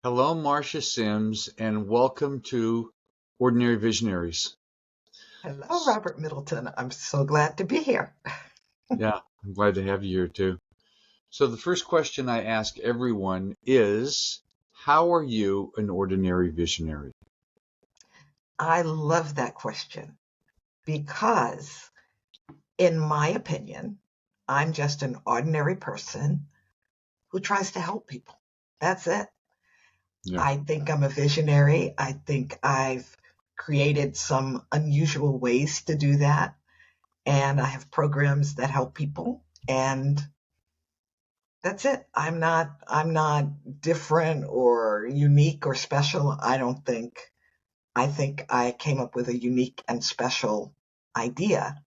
Hello, Marsha Sims, and welcome to Ordinary Visionaries. Hello, Robert Middleton. I'm so glad to be here. Yeah, I'm glad to have you here too. So, the first question I ask everyone is, how are you an ordinary visionary? I love that question because, in my opinion, I'm just an ordinary person who tries to help people. That's it. Yeah. I think I'm a visionary. I think I've created some unusual ways to do that. And I have programs that help people. And that's it. I'm not different or unique or special. I don't think. I think I came up with a unique and special idea,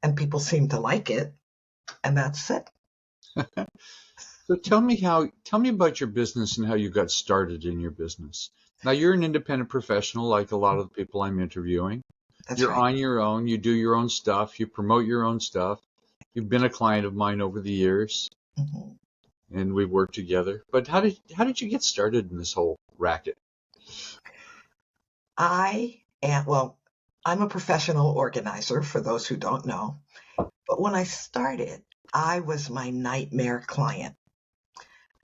and people seem to like it, and that's it. So tell me about your business and how you got started in your business. Now, you're an independent professional like a lot of the people I'm interviewing. That's You're right. on your own, you do your own stuff, you promote your own stuff. You've been a client of mine over the years, Mhm. and we've worked together. But how did you get started in this whole racket? Well, I'm a professional organizer for those who don't know. But when I started, I was my nightmare client.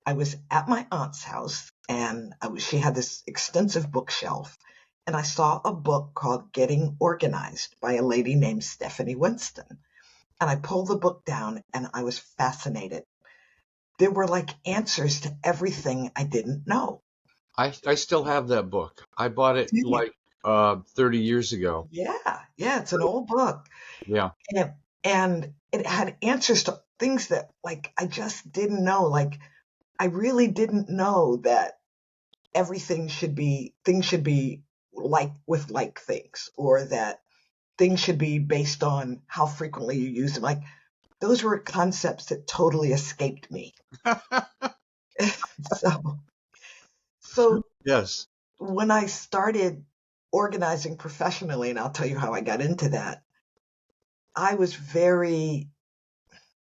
I was at my aunt's house and she had this extensive bookshelf and I saw a book called Getting Organized by a lady named Stephanie Winston. And I pulled the book down and I was fascinated. There were like answers to everything I didn't know. I still have that book. I bought it Did you? like 30 years ago. Yeah, it's an old book. Yeah, And it had answers to things that like I just didn't know. Like I really didn't know that things should be like with like things, or that things should be based on how frequently you use them. Like those were concepts that totally escaped me. So so yes. when I started organizing professionally, and I'll tell you how I got into that, I was very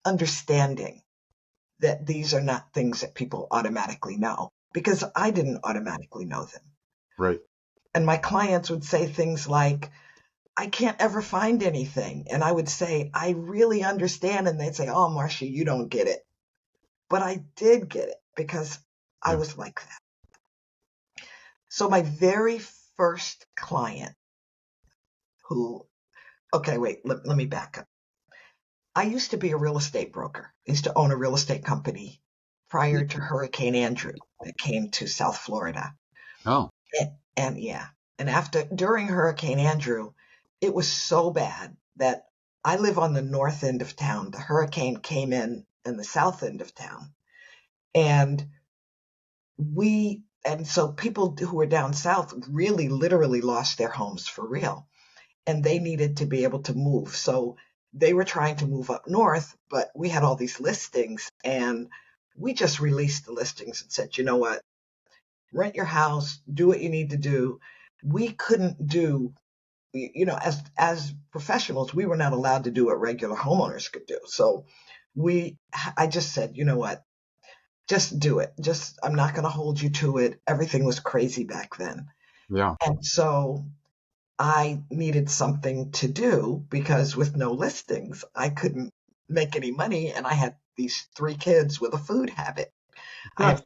understanding that these are not things that people automatically know because I didn't automatically know them. Right. And my clients would say things like, I can't ever find anything. And I would say, I really understand. And they'd say, oh, Marcia, you don't get it. But I did get it because I Yeah. was like that. So my very first client who, okay, wait, let me back up. I used to be a real estate broker. I used to own a real estate company prior to Hurricane Andrew that came to South Florida. Oh, And yeah, and during Hurricane Andrew, it was so bad that I live on the north end of town. The hurricane came in the south end of town. And and so people who were down south really literally lost their homes for real. And they needed to be able to move. So they were trying to move up north, but we had all these listings and we just released the listings and said, you know what? Rent your house, do what you need to do. We couldn't do, as professionals, we were not allowed to do what regular homeowners could do. So I just said, you know what? Just do it. I'm not going to hold you to it. Everything was crazy back then. yeah. And so I needed something to do because with no listings, I couldn't make any money. And I had these 3 kids with a food habit. I had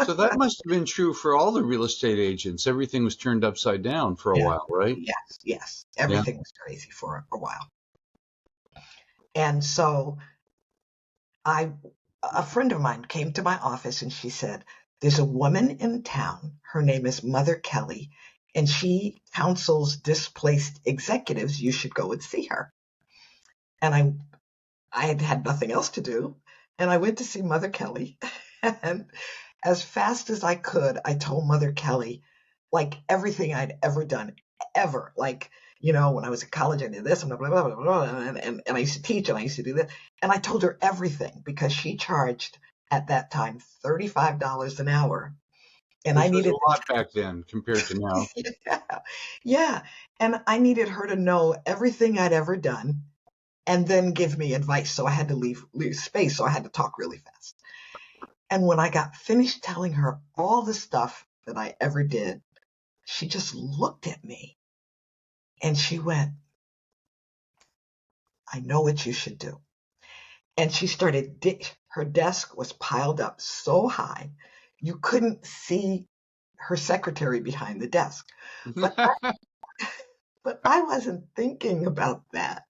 So that must have been true for all the real estate agents. Everything was turned upside down for a Yeah, while, right? yes. Yeah. Everything was crazy for a while. And so a friend of mine came to my office and she said, there's a woman in town. Her name is Mother Kelly, and she counsels displaced executives. You should go and see her. And I had had nothing else to do. And I went to see Mother Kelly. And as fast as I could, I told Mother Kelly, like everything I'd ever done, ever. Like, when I was in college, I did this, and blah, blah, blah, blah, blah, and I used to teach, and I used to do this. And I told her everything because she charged at that time $35 an hour. And I Which was needed, a lot back then compared to now. yeah, yeah. And I needed her to know everything I'd ever done and then give me advice. So I had to leave space. So I had to talk really fast. And when I got finished telling her all the stuff that I ever did, she just looked at me and she went, I know what you should do. And she started, her desk was piled up so high, you couldn't see her secretary behind the desk. But but I wasn't thinking about that.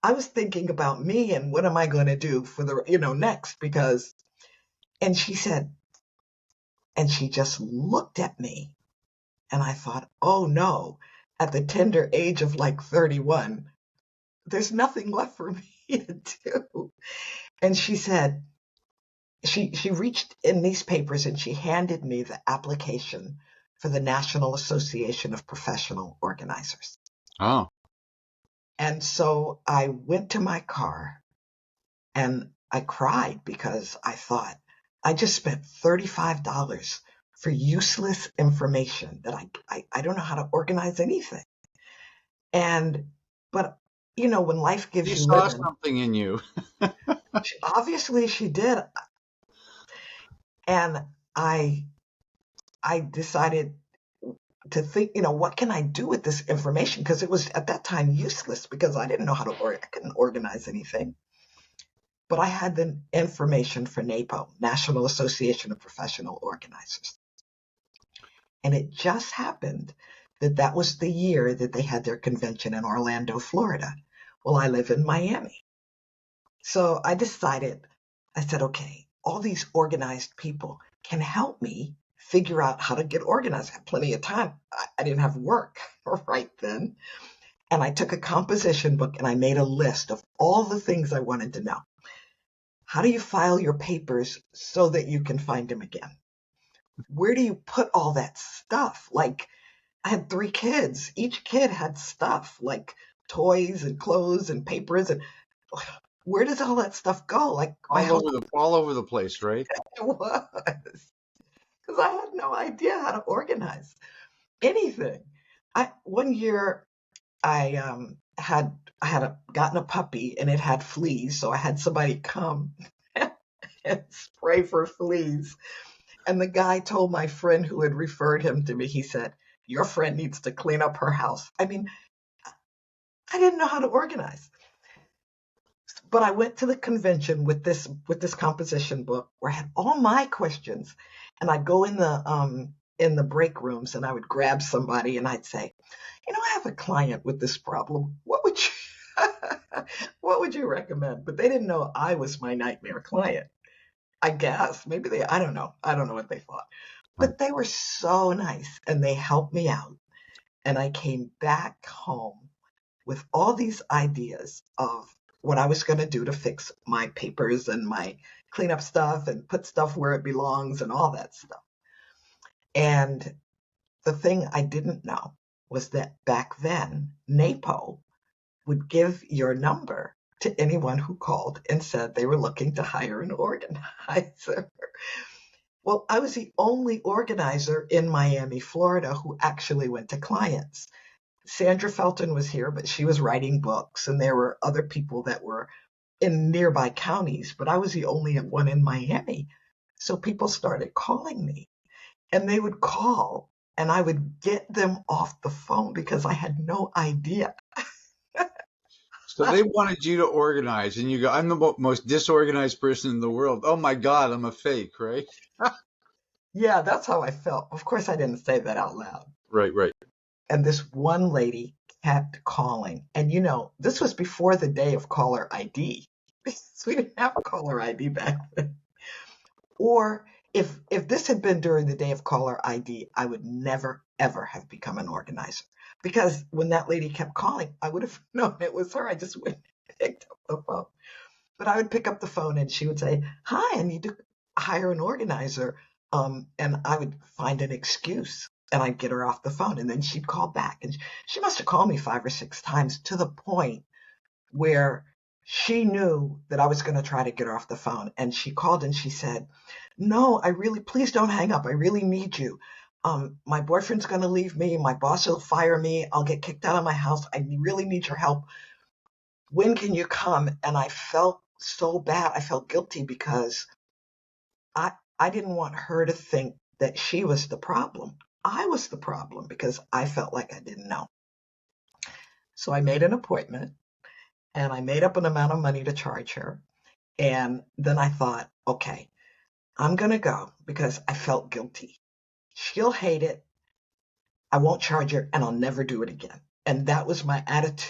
I was thinking about me and what am I going to do for the, next because, and she said, and she just looked at me and I thought, oh no, at the tender age of like 31, there's nothing left for me to do. And she said, she reached in these papers and she handed me the application for the National Association of Professional Organizers. Oh, And so I went to my car and I cried because I thought I just spent $35 for useless information that I don't know how to organize anything. And, but, when life gives she you saw lemons, something in you. obviously she did. And I decided to think, what can I do with this information? Because it was at that time useless because I didn't know how to, I couldn't organize anything. But I had the information for NAPO, National Association of Professional Organizers. And it just happened that that was the year that they had their convention in Orlando, Florida. Well, I live in Miami. So I decided, I said, okay, all these organized people can help me figure out how to get organized. I had plenty of time. I didn't have work right then. And I took a composition book and I made a list of all the things I wanted to know. How do you file your papers so that you can find them again? Where do you put all that stuff? Like, I had 3 kids. Each kid had stuff like toys and clothes and papers. And where does all that stuff go? Like, my house All over the place, right? was, because I had no idea how to organize anything. One year I had gotten a puppy and it had fleas, so I had somebody come and spray for fleas. And the guy told my friend who had referred him to me, he said, your friend needs to clean up her house. I mean, I didn't know how to organize. But I went to the convention with this composition book where I had all my questions. And I'd go in the break rooms and I would grab somebody and I'd say, I have a client with this problem. What would you what would you recommend? But they didn't know I was my nightmare client. I guess maybe I don't know. I don't know what they thought. Right. But they were so nice and they helped me out. And I came back home with all these ideas of what I was going to do to fix my papers and my cleanup stuff and put stuff where it belongs and all that stuff. And the thing I didn't know was that back then, NAPO would give your number to anyone who called and said they were looking to hire an organizer. Well, I was the only organizer in Miami, Florida, who actually went to clients. Sandra Felton was here, but she was writing books, and there were other people that were in nearby counties, but I was the only one in Miami. So people started calling me, and they would call, and I would get them off the phone because I had no idea. So they wanted you to organize, and you go, I'm the most disorganized person in the world. Oh my God, I'm a fake, right? Yeah, that's how I felt. Of course, I didn't say that out loud. Right, right. And this one lady kept calling. And this was before the day of caller ID. So we didn't have caller ID back then. Or if this had been during the day of caller ID, I would never, ever have become an organizer. Because when that lady kept calling, I would have known it was her. I just wouldn't have picked up the phone. But I would pick up the phone and she would say, hi, I need to hire an organizer. And I would find an excuse and I'd get her off the phone and then she'd call back. And she must have called me 5 or 6 times to the point where she knew that I was going to try to get her off the phone. And she called and she said, no, please don't hang up. I really need you. My boyfriend's going to leave me. My boss will fire me. I'll get kicked out of my house. I really need your help. When can you come? And I felt so bad. I felt guilty because I didn't want her to think that she was the problem. I was the problem because I felt like I didn't know. So I made an appointment and I made up an amount of money to charge her. And then I thought, okay, I'm going to go because I felt guilty. She'll hate it. I won't charge her and I'll never do it again. And that was my attitude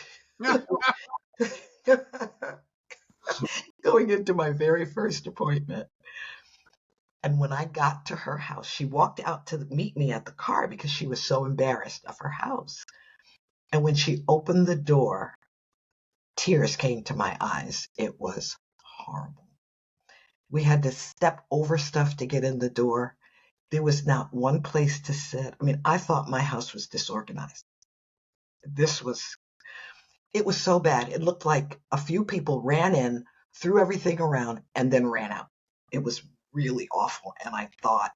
going into my very first appointment. And when I got to her house, she walked out to meet me at the car because she was so embarrassed of her house. And when she opened the door, tears came to my eyes. It was horrible. We had to step over stuff to get in the door. There was not one place to sit. I mean, I thought my house was disorganized. It was so bad. It looked like a few people ran in, threw everything around, and then ran out. It was really awful. And I thought,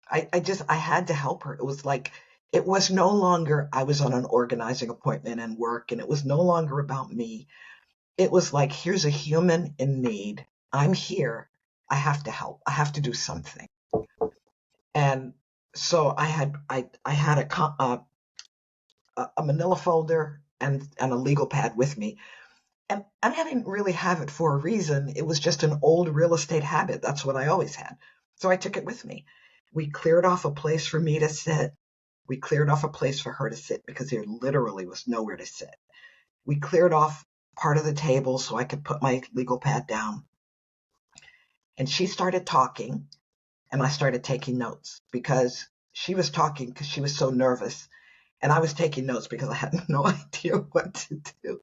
I had to help her. It was like, it was no longer, I was on an organizing appointment and work, and it was no longer about me. It was like, here's a human in need. I'm here. I have to help. I have to do something. And so I had a manila folder and a legal pad with me. And I didn't really have it for a reason. It was just an old real estate habit. That's what I always had. So I took it with me. We cleared off a place for me to sit. We cleared off a place for her to sit because there literally was nowhere to sit. We cleared off part of the table so I could put my legal pad down. And she started talking, and I started taking notes because she was talking because she was so nervous. And I was taking notes because I had no idea what to do.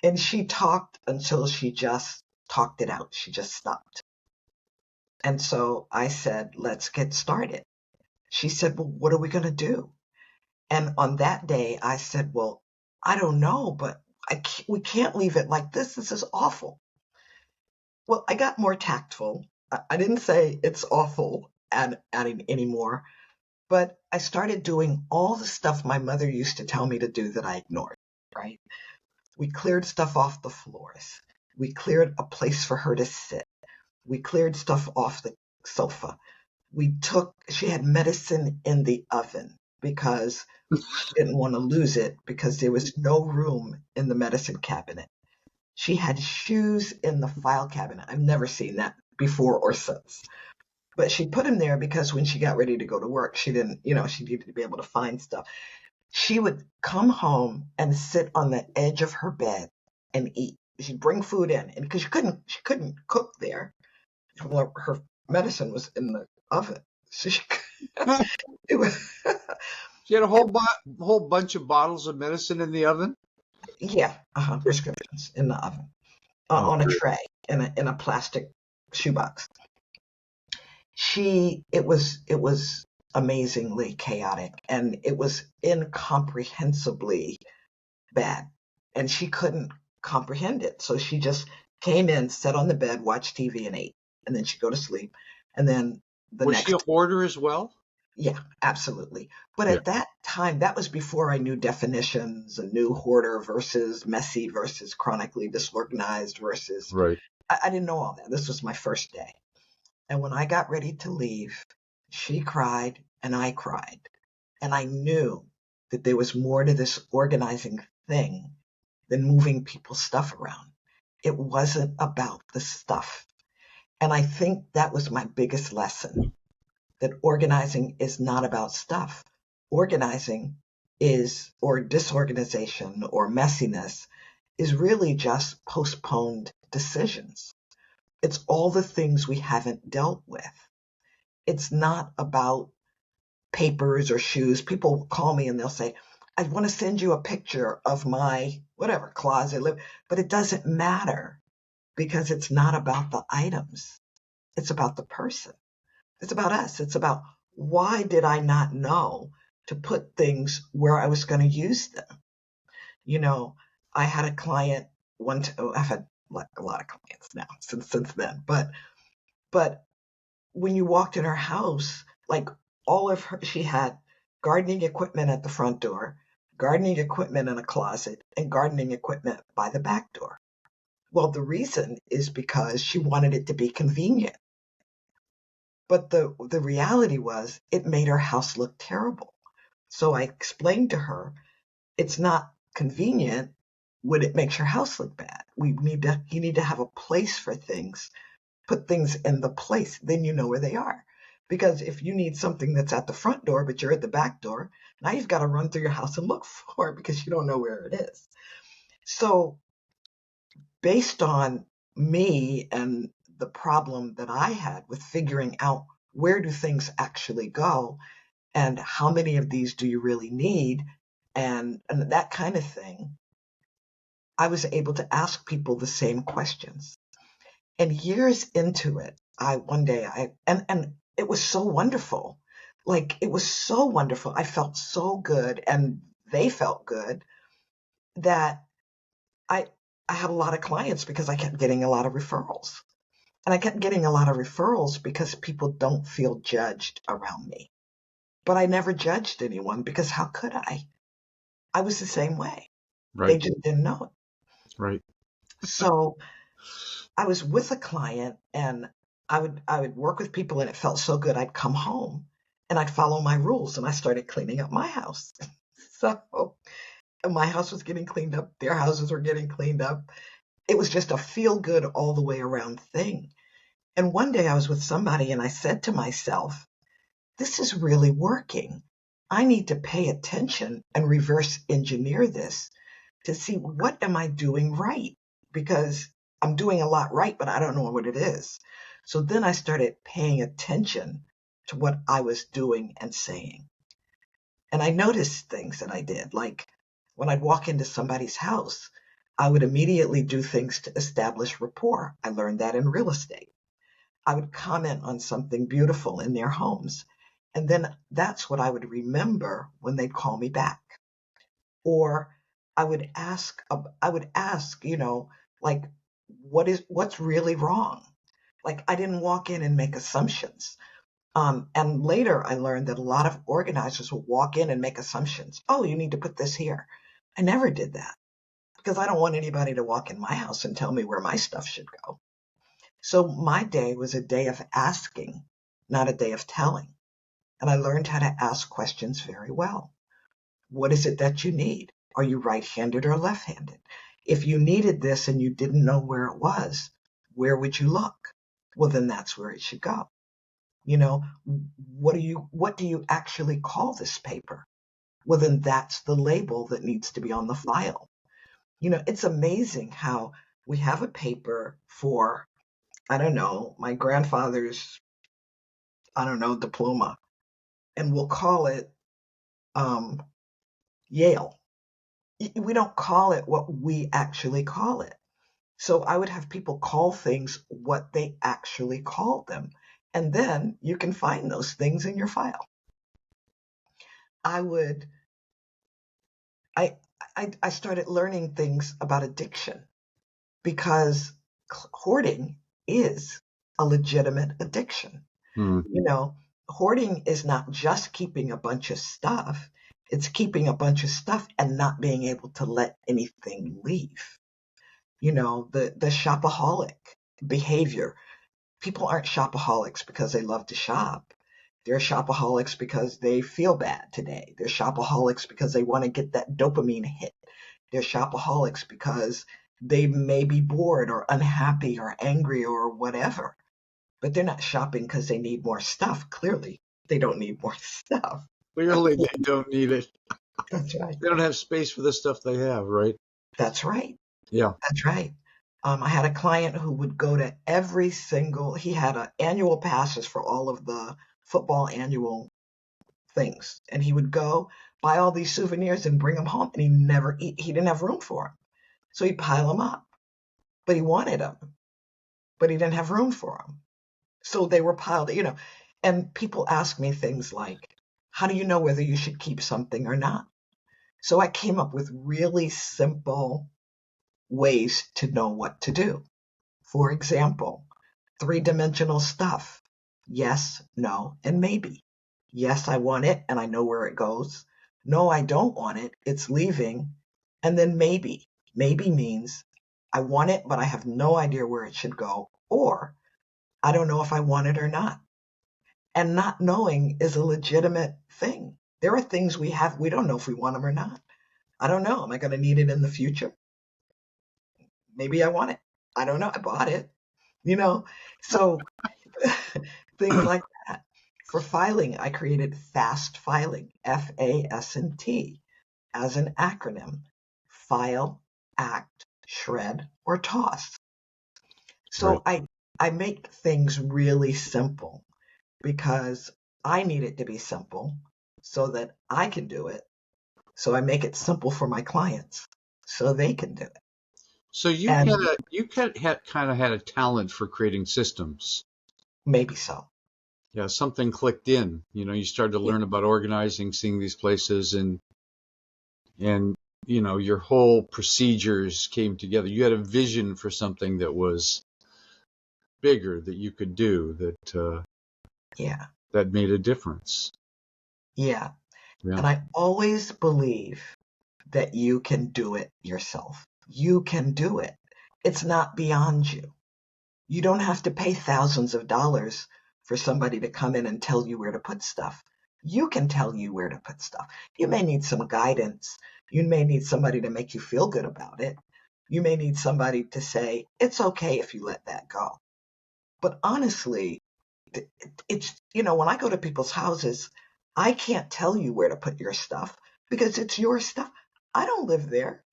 And she talked until she just talked it out. She just stopped. And so I said, let's get started. She said, well, what are we going to do? And on that day, I said, well, I don't know, but we can't leave it like this. This is awful. Well, I got more tactful. I didn't say it's awful anymore, but I started doing all the stuff my mother used to tell me to do that I ignored, right? We cleared stuff off the floors. We cleared a place for her to sit. We cleared stuff off the sofa. She had medicine in the oven because she didn't want to lose it because there was no room in the medicine cabinet. She had shoes in the file cabinet. I've never seen that before or since. But she put them there because when she got ready to go to work, she didn't, she needed to be able to find stuff. She would come home and sit on the edge of her bed and eat. She'd bring food in, and because she couldn't cook there, her medicine was in the oven, so it was. She had a whole bunch of bottles of medicine in the oven. Yeah, prescriptions in the oven on a tray in a plastic shoebox. It was amazingly chaotic, and it was incomprehensibly bad, and she couldn't comprehend it. So she just came in, sat on the bed, watched TV, and ate, and then she'd go to sleep. And then Was she a hoarder as well? Yeah, absolutely. But at that time, that was before I knew definitions and knew hoarder versus messy versus chronically disorganized versus. Right. I didn't know all that. This was my first day. And when I got ready to leave, she cried and I cried. And I knew that there was more to this organizing thing than moving people's stuff around. It wasn't about the stuff. And I think that was my biggest lesson, that organizing is not about stuff. Organizing or disorganization or messiness is really just postponed decisions. It's all the things we haven't dealt with. It's not about papers or shoes. People call me and they'll say, I want to send you a picture of my whatever closet, but it doesn't matter because it's not about the items. It's about the person. It's about us. It's about, why did I not know to put things where I was going to use them? I had a client I've had like a lot of clients now since then, but when you walked in her house, like she had gardening equipment at the front door, gardening equipment in a closet, and gardening equipment by the back door. Well, the reason is because she wanted it to be convenient. But the reality was it made her house look terrible. So I explained to her, it's not convenient when it makes your house look bad. You need to have a place for things, put things in the place, then you know where they are. Because if you need something that's at the front door, but you're at the back door, now you've got to run through your house and look for it because you don't know where it is. So based on me and the problem that I had with figuring out where do things actually go and how many of these do you really need and that kind of thing, I was able to ask people the same questions. And years into it, one day and it was so wonderful. Like it was so wonderful. I felt so good and they felt good that I I had a lot of clients because I kept getting a lot of referrals. And I kept getting a lot of referrals because people don't feel judged around me. But I never judged anyone because how could I? I was the same way. They Right. just didn't know it. Right. So I was with a client and I would work with people and it felt so good. I'd come home and I'd follow my rules and I started cleaning up my house. So my house was getting cleaned up, their houses were getting cleaned up. It was just a feel good all the way around thing. And one day I was with somebody and I said to myself, this is really working. I need to pay attention and reverse engineer this to see what am I doing right? Because I'm doing a lot right, but I don't know what it is. So then I started paying attention to what I was doing and saying. And I noticed things that I did, like when I'd walk into somebody's house, I would immediately do things to establish rapport. I learned that in real estate. I would comment on something beautiful in their homes. And then that's what I would remember when they'd call me back. Or I would ask, like, what's really wrong? Like I didn't walk in and make assumptions. And later I learned that a lot of organizers will walk in and make assumptions. Oh, you need to put this here. I never did that because I don't want anybody to walk in my house and tell me where my stuff should go. So my day was a day of asking, not a day of telling. And I learned how to ask questions very well. What is it that you need? Are you right-handed or left-handed? If you needed this and you didn't know where it was, where would you look? Well, then that's where it should go. You know, what do you actually call this paper? Well, then that's the label that needs to be on the file. It's amazing how we have a paper for, I don't know, my grandfather's, I don't know, diploma, and we'll call it um, Yale. We don't call it what we actually call it. So I would have people call things what they actually called them. And then you can find those things in your file. I would, I, I started learning things about addiction because hoarding is a legitimate addiction. Hmm. Hoarding is not just keeping a bunch of stuff. It's keeping a bunch of stuff and not being able to let anything leave. The shopaholic behavior. People aren't shopaholics because they love to shop. They're shopaholics because they feel bad today. They're shopaholics because they want to get that dopamine hit. They're shopaholics because they may be bored or unhappy or angry or whatever. But they're not shopping because they need more stuff. Clearly, they don't need more stuff. Clearly, they don't need it. That's right. They don't have space for the stuff they have, right? That's right. Yeah. That's right. I had a client who would go to he had annual passes for all of the football annual things. And he would go buy all these souvenirs and bring them home. And he didn't have room for them. So he'd pile them up. But he wanted them. But he didn't have room for them. So they were piled. And people ask me things like, how do you know whether you should keep something or not? So I came up with really simple ways to know what to do. For example, three-dimensional stuff. Yes, no, and maybe. Yes, I want it and I know where it goes. No, I don't want it. It's leaving. And then maybe. Maybe means I want it, but I have no idea where it should go. Or I don't know if I want it or not. And not knowing is a legitimate thing. There are things we don't know if we want them or not. I don't know. Am I going to need it in the future? Maybe I want it. I don't know. I bought it, you know? So things like that. For filing, I created fast filing, FAST, as an acronym: file, act, shred, or toss. Right. So I make things really simple because I need it to be simple so that I can do it. So I make it simple for my clients so they can do it. So And kind of had a talent for creating systems. maybe so. Yeah, something clicked in. You started to Yeah. learn about organizing, seeing these places, and your whole procedures came together. You had a vision for something that was bigger that you could do Yeah. that made a difference. Yeah. Yeah. And I always believe that you can do it yourself. You can do it. It's not beyond you. You don't have to pay thousands of dollars for somebody to come in and tell you where to put stuff. You can tell you where to put stuff. You may need some guidance. You may need somebody to make you feel good about it. You may need somebody to say, it's okay if you let that go. But honestly, when I go to people's houses, I can't tell you where to put your stuff because it's your stuff. I don't live there.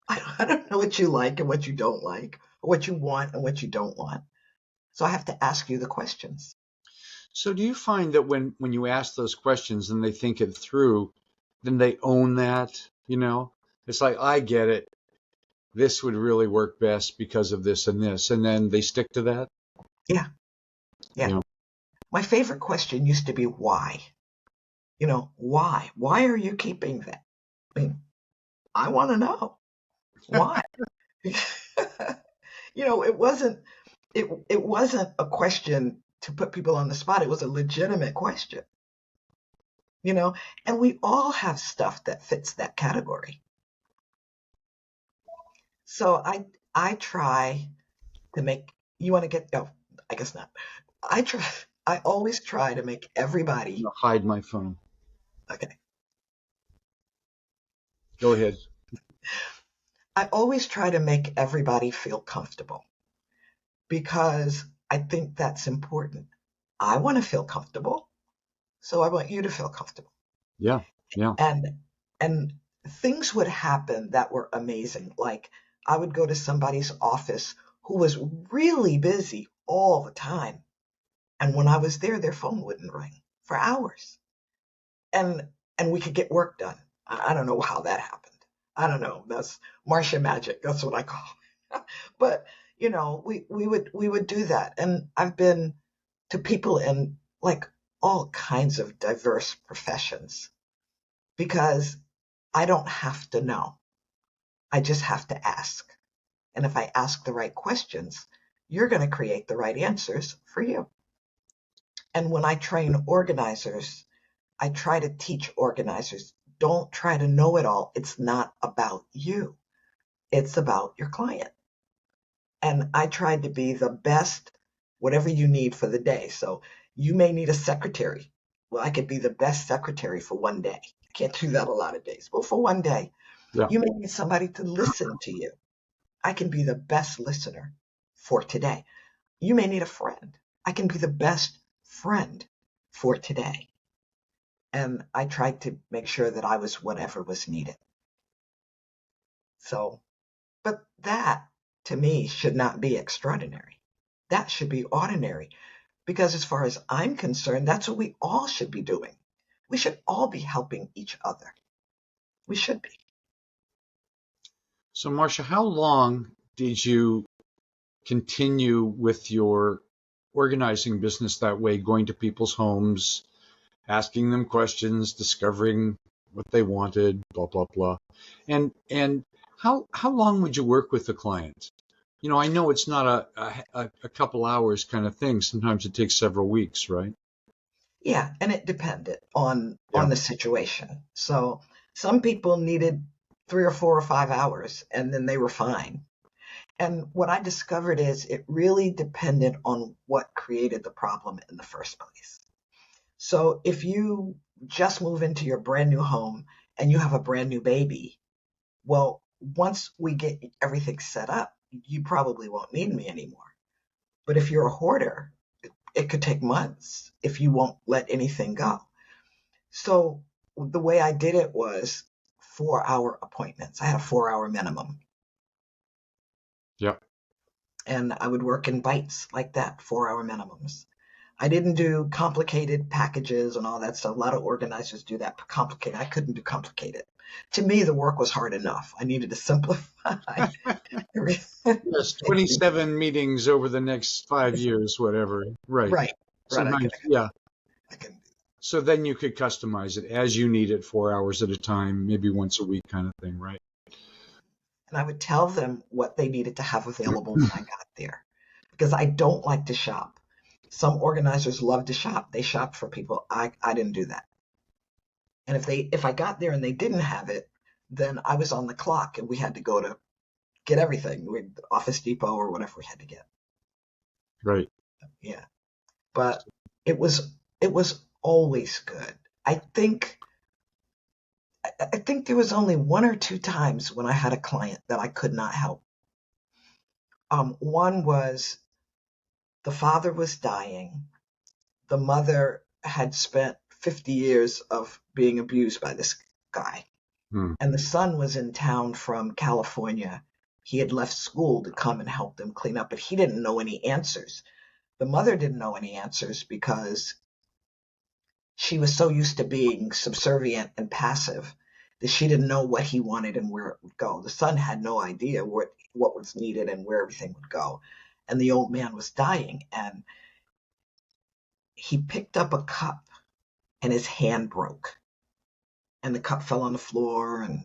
I don't know what you like and what you don't like, or what you want and what you don't want. So I have to ask you the questions. So do you find that when you ask those questions and they think it through, then they own that, It's like, I get it. This would really work best because of this and this, and then they stick to that? Yeah, yeah. Yeah. My favorite question used to be why? Why? Why are you keeping that? I mean, I want to know why. It wasn't a question to put people on the spot. It was a legitimate question, you know, and we all have stuff that fits that category. So I try to make you want to get oh, I guess not. I always try to make I'm everybody gonna hide my phone. okay. Go ahead. I always try to make everybody feel comfortable because I think that's important. I want to feel comfortable, so I want you to feel comfortable. Yeah. Yeah. And and things would happen that were amazing. Like I would go to somebody's office who was really busy all the time. And when I was there, their phone wouldn't ring for hours. And we could get work done. I don't know how that happened. I don't know. That's Marsha magic. That's what I call it. But we would do that. And I've been to people in like all kinds of diverse professions because I don't have to know. I just have to ask. And if I ask the right questions, you're going to create the right answers for you. And when I train organizers, I try to teach organizers, don't try to know it all. It's not about you. It's about your client. And I try to be the best, whatever you need for the day. So you may need a secretary. Well, I could be the best secretary for one day. I can't do that a lot of days, but for one day, Yeah. you may need somebody to listen to you. I can be the best listener for today. You may need a friend. I can be the best friend for today. And I tried to make sure that I was whatever was needed. So, but that to me should not be extraordinary. That should be ordinary because as far as I'm concerned, that's what we all should be doing. We should all be helping each other. We should be. So, Marcia, how long did you continue with your organizing business that way, going to people's homes, asking them questions, discovering what they wanted, blah blah blah, and how long would you work with the client? I know it's not a couple hours kind of thing. Sometimes it takes several weeks, right? Yeah, and it depended on Yeah. the situation. So some people needed 3 or 4 or 5 hours and then they were fine. And what I discovered is it really depended on what created the problem in the first place. So if you just move into your brand new home and you have a brand new baby, well, once we get everything set up, you probably won't need me anymore. But if you're a hoarder, it could take months if you won't let anything go. So the way I did it was 4-hour appointments. I had a 4-hour minimum. Yep. And I would work in bites like that, 4-hour minimums. I didn't do complicated packages and all that stuff. A lot of organizers do that complicated. I couldn't do complicated. To me, the work was hard enough. I needed to simplify everything. Yes, 27 meetings over the next 5 years, whatever. Right. Right, right. Sometimes, yeah. I can. So then you could customize it as you need it, 4 hours at a time, maybe once a week kind of thing, right? And I would tell them what they needed to have available when I got there, because I don't like to shop. Some organizers love to shop. They shop for people. I didn't do that. And if I got there and they didn't have it, then I was on the clock and we had to go to get everything. Office Depot or whatever we had to get. Right. Yeah. But it was always good. I think there was only 1 or 2 times when I had a client that I could not help. One was the father was dying. The mother had spent 50 years of being abused by this guy. And the son was in town from California. He had left school to come and help them clean up, but he didn't know any answers. The mother didn't know any answers because she was so used to being subservient and passive that she didn't know what he wanted and where it would go. The son had no idea what was needed and where everything would go. And the old man was dying, and he picked up a cup and his hand broke. And the cup fell on the floor, and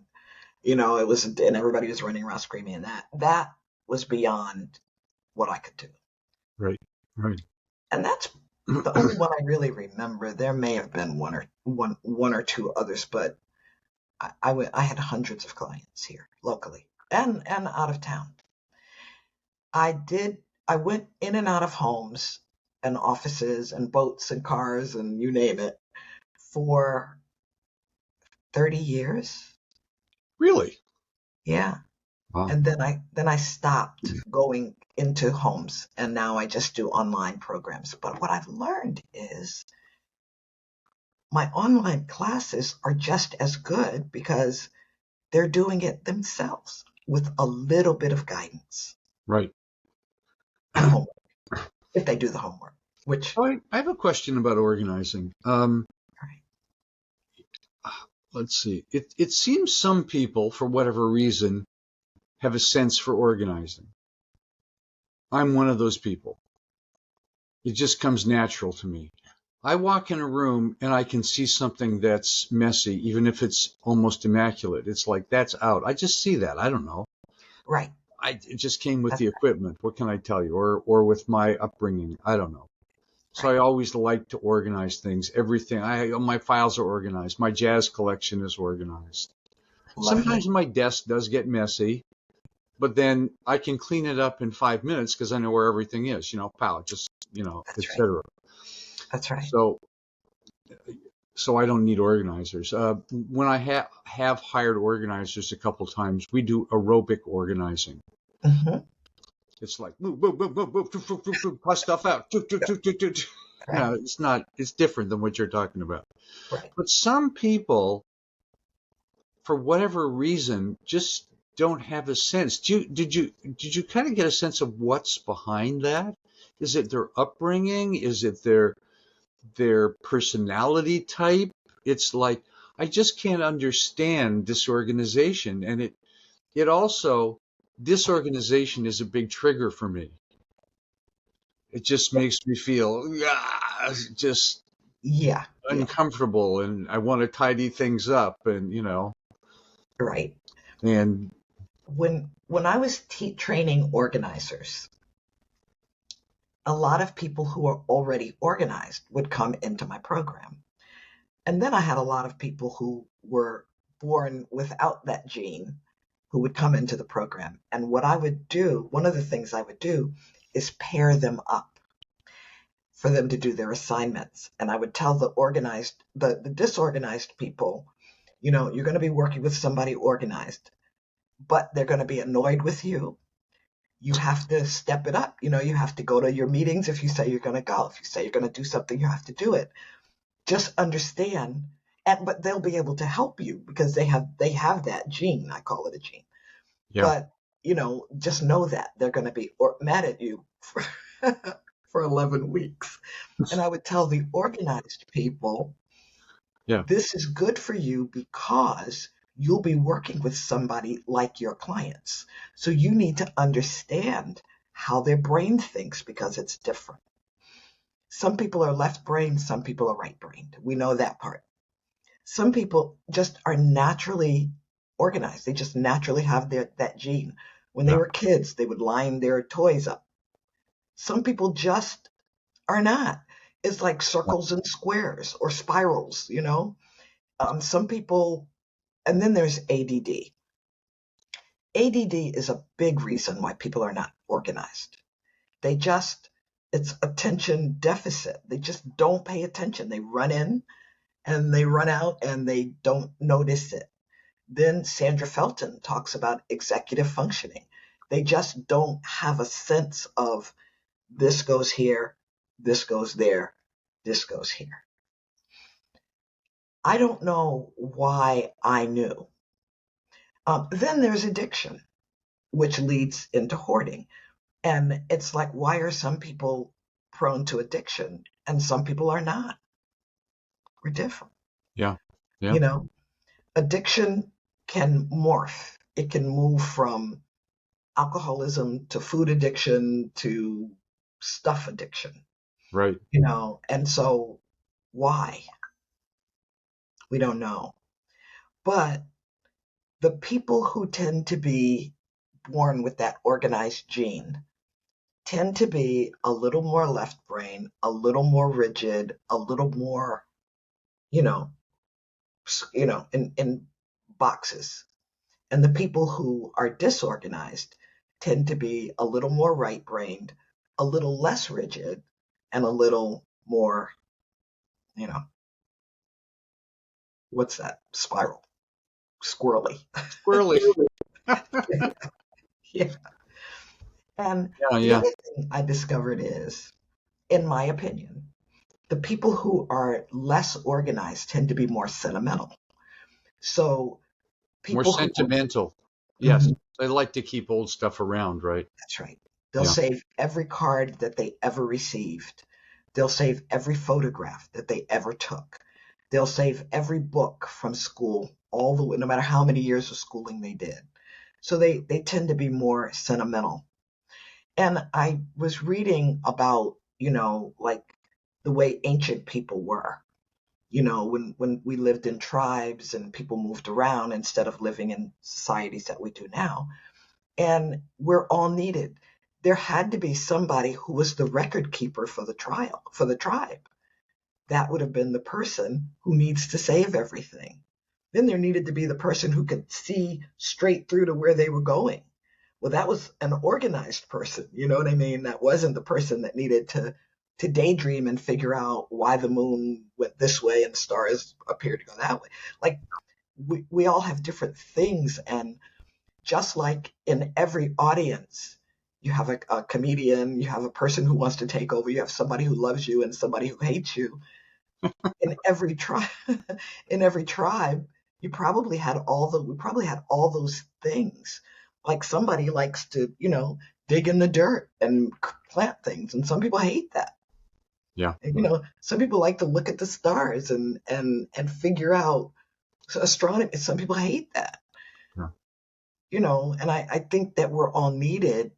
it was, and everybody was running around screaming, and that was beyond what I could do. Right. Right. And that's the only one I really remember. There may have been one or two others, but I had hundreds of clients here locally and out of town. I went in and out of homes and offices and boats and cars and you name it for 30 years. Really? Yeah. Wow. And then I stopped going into homes, and now I just do online programs. But what I've learned is my online classes are just as good because they're doing it themselves with a little bit of guidance. Right. And homework, if they do the homework, which. Oh, I have a question about organizing. Right. Let's see. It seems some people, for whatever reason, have a sense for organizing. I'm one of those people. It just comes natural to me. I walk in a room and I can see something that's messy, even if it's almost immaculate. It's like, that's out. I just see that. I don't know. Right. It just came with the equipment. What can I tell you? Or with my upbringing. I don't know. So I always like to organize things. Everything. My files are organized. My jazz collection is organized. Lovely. Sometimes my desk does get messy, but then I can clean it up in 5 minutes because I know where everything is. Just etc. That's right. So I don't need organizers. When I have hired organizers a couple times, we do aerobic organizing. Mm-hmm. It's like move, toss stuff out. Right. It's different than what you're talking about. Right. But some people, for whatever reason, just don't have a sense. Did you kind of get a sense of what's behind that? Is it their upbringing? Is it their personality type? It's like, I just can't understand disorganization. And it also, disorganization is a big trigger for me. It just makes me feel just uncomfortable, and I want to tidy things up, and Right. and When I was training organizers, a lot of people who are already organized would come into my program. And then I had a lot of people who were born without that gene who would come into the program. And what I would do, one of the things I would do is pair them up. for them to do their assignments. And I would tell the disorganized people, you're going to be working with somebody organized, but they're going to be annoyed with you. You have to step it up. You have to go to your meetings if you say you're going to go. If you say you're going to do something, you have to do it. Just understand, but they'll be able to help you because they have that gene. I call it a gene. Yeah. But just know that they're going to be mad at you for 11 weeks. And I would tell the organized people, Yeah. this is good for you because you'll be working with somebody like your clients. So you need to understand how their brain thinks because it's different. Some people are left brained, some people are right brained. We know that part. Some people just are naturally organized. They just naturally have that gene. When they Yeah. were kids, they would line their toys up. Some people just are not. It's like circles and squares or spirals, Some people, and then there's ADD. ADD is a big reason why people are not organized. It's attention deficit. They just don't pay attention. They run in and they run out and they don't notice it. Then Sandra Felton talks about executive functioning. They just don't have a sense of this goes here, this goes there, this goes here. I don't know why I knew. Then there's addiction, which leads into hoarding. And it's like, why are some people prone to addiction and some people are not? We're different. Yeah. Yeah. Addiction can morph. It can move from alcoholism to food addiction to stuff addiction, Right. And so why? We don't know. But the people who tend to be born with that organized gene tend to be a little more left brain, a little more rigid, a little more, you know, in boxes. And the people who are disorganized tend to be a little more right brained, a little less rigid, and a little more, you know, what's that? Spiral, squirrely. Squirrely. Yeah. And Yeah. the Yeah. other thing I discovered is, in my opinion, the people who are less organized tend to be more sentimental. So More people who, sentimental. Yes. Mhm, They like to keep old stuff around, right? that's right. They'll Yeah. save every card that they ever received. They'll save every photograph that they ever took. They'll save every book from school, all the way, no matter how many years of schooling they did. So they tend to be more sentimental. And I was reading about, like the way ancient people were, when we lived in tribes and people moved around instead of living in societies that we do now. And we're all needed. There had to be somebody who was the record keeper for the tribe. That would have been the person who needs to save everything. Then there needed to be the person who could see straight through to where they were going. Well, that was an organized person, you know what I mean? That wasn't the person that needed to daydream and figure out why the moon went this way and the stars appeared to go that way. Like we all have different things, and just like in every audience, you have a comedian, you have a person who wants to take over, you have somebody who loves you and somebody who hates you. In every tribe, in every tribe, we probably had all those things. Like somebody likes to, dig in the dirt and plant things, and some people hate that. Yeah. And, some people like to look at the stars and figure out astronomy. Some people hate that. Yeah. And I think that we're all needed.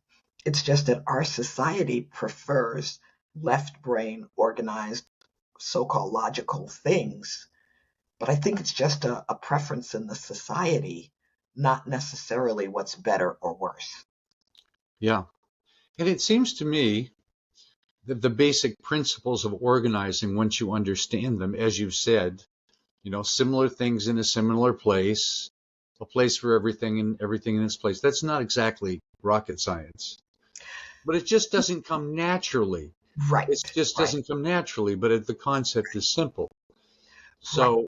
It's just that our society prefers left brain organized, so-called logical things. But I think it's just a preference in the society, not necessarily what's better or worse. Yeah. And it seems to me that the basic principles of organizing, once you understand them, as you've said, similar things in a similar place, a place for everything and everything in its place. That's not exactly rocket science, but it just doesn't come naturally. Right, It just right, doesn't come naturally, but the concept is simple. right.